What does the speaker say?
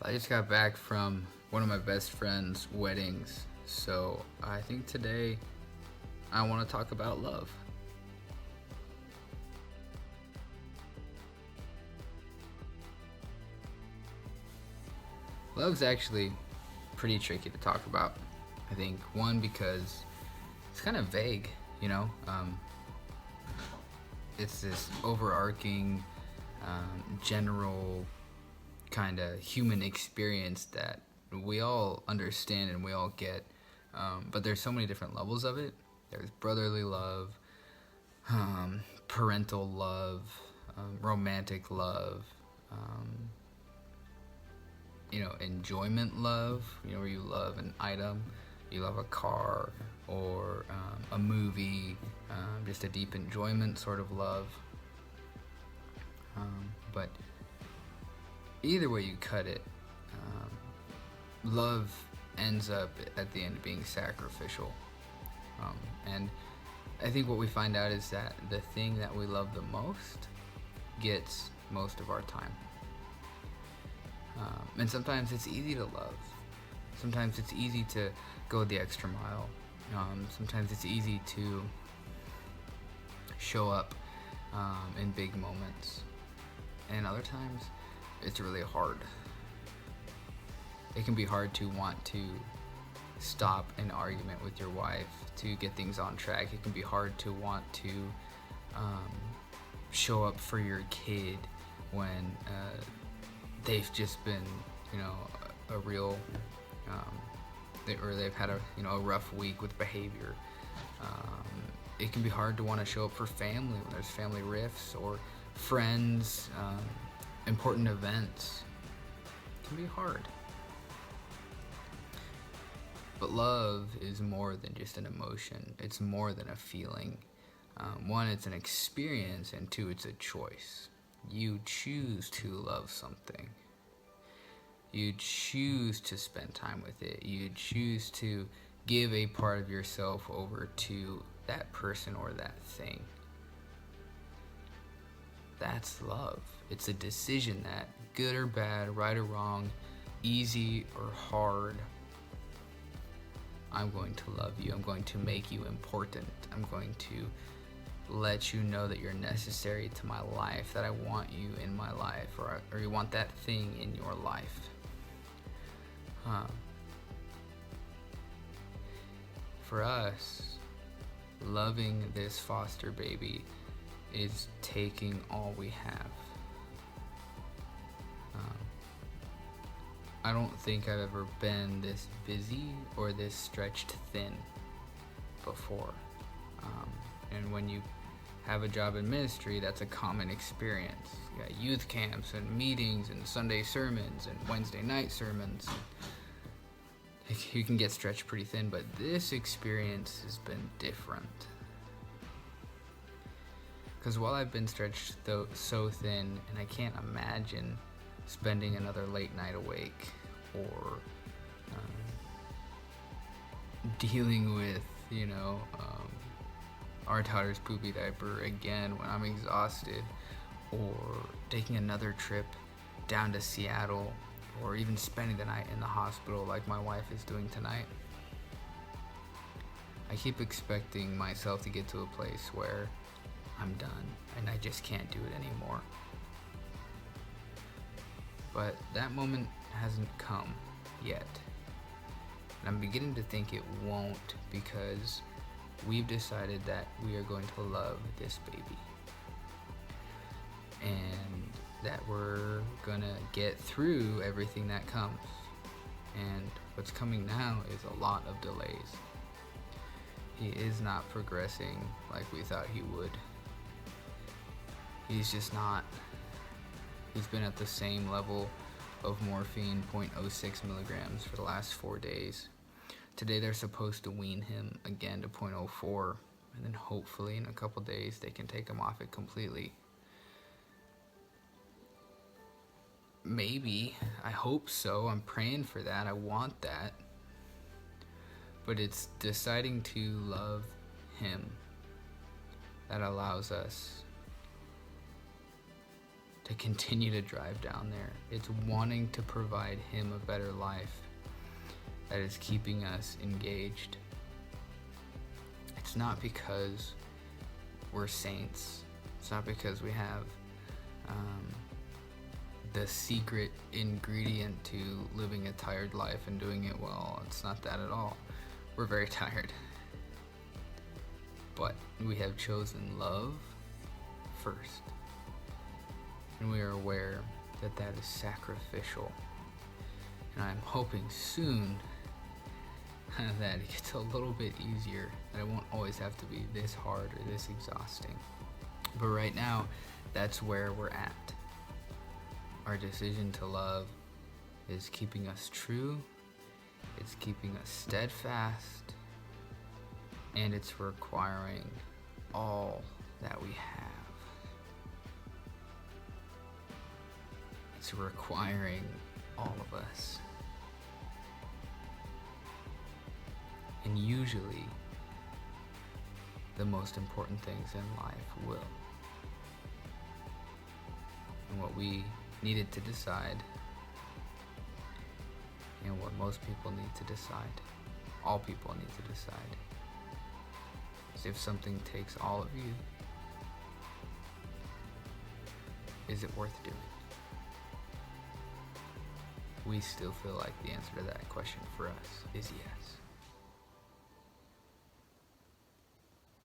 I just got back from one of my best friend's weddings, so I think today I want to talk about love. Love's actually pretty tricky to talk about. I think, one, because it's kind of vague, you know? It's this overarching, general kind of human experience that we all understand and we all get. But there's so many different levels of it. There's brotherly love, parental love, romantic love, um, enjoyment love, where you love an item, you love a car, or a movie, just a deep enjoyment sort of love. But either way you cut it, love ends up at the end being sacrificial. And I think what we find out is that the thing that we love the most gets most of our time. And sometimes it's easy to love. Sometimes it's easy to go the extra mile. Sometimes it's easy to show up in big moments. And other times, it's really hard. It can be hard to want to stop an argument with your wife to get things on track. It can be hard to want to show up for your kid when they've just been, a real, or they've had a rough week with behavior. It can be hard to want to show up for family when there's family rifts or friends, important events. It can be hard. But love is more than just an emotion. It's more than a feeling. One, it's an experience, and two, it's a choice. You choose to love something. You choose to spend time with it. You choose to give a part of yourself over to that person or that thing. That's love. It's a decision that, good or bad, right or wrong, easy or hard, I'm going to love you. I'm going to make you important. I'm going to let you know that you're necessary to my life, that I want you in my life, or you want that thing in your life. For us, loving this foster baby is taking all we have. I don't think I've ever been this busy or this stretched thin before. And when you have a job in ministry, that's a common experience. You got youth camps and meetings and Sunday sermons and Wednesday night sermons. You can get stretched pretty thin, but this experience has been different. Because while I've been stretched so thin, and I can't imagine spending another late night awake or dealing with, our daughter's poopy diaper again when I'm exhausted, or taking another trip down to Seattle, or even spending the night in the hospital like my wife is doing tonight. I keep expecting myself to get to a place where I'm done and I just can't do it anymore. But that moment hasn't come yet. And I'm beginning to think it won't, because we've decided that we are going to love this baby. And that we're gonna get through everything that comes. And what's coming now is a lot of delays. He is not progressing like we thought he would. He's just not. He's been at the same level of morphine, 0.06 milligrams, for the last 4 days. Today they're supposed to wean him again to 0.04, and then hopefully in a couple days they can take him off it completely. Maybe. I hope so. I'm praying for that. I want that. But it's deciding to love him that allows us to continue to drive down there. It's wanting to provide him a better life that is keeping us engaged. It's not because we're saints. It's not because we have the secret ingredient to living a tired life and doing it well. It's not that at all. We're very tired. But we have chosen love first. And we are aware that that is sacrificial. And I'm hoping soon that it gets a little bit easier, that it won't always have to be this hard or this exhausting. But right now, that's where we're at. Our decision to love is keeping us true, it's keeping us steadfast, and it's requiring all that we have. It's requiring all of us. And usually, the most important things in life will. And what we needed to decide, and what most people need to decide, all people need to decide, is if something takes all of you, is it worth doing? We still feel like the answer to that question for us is yes.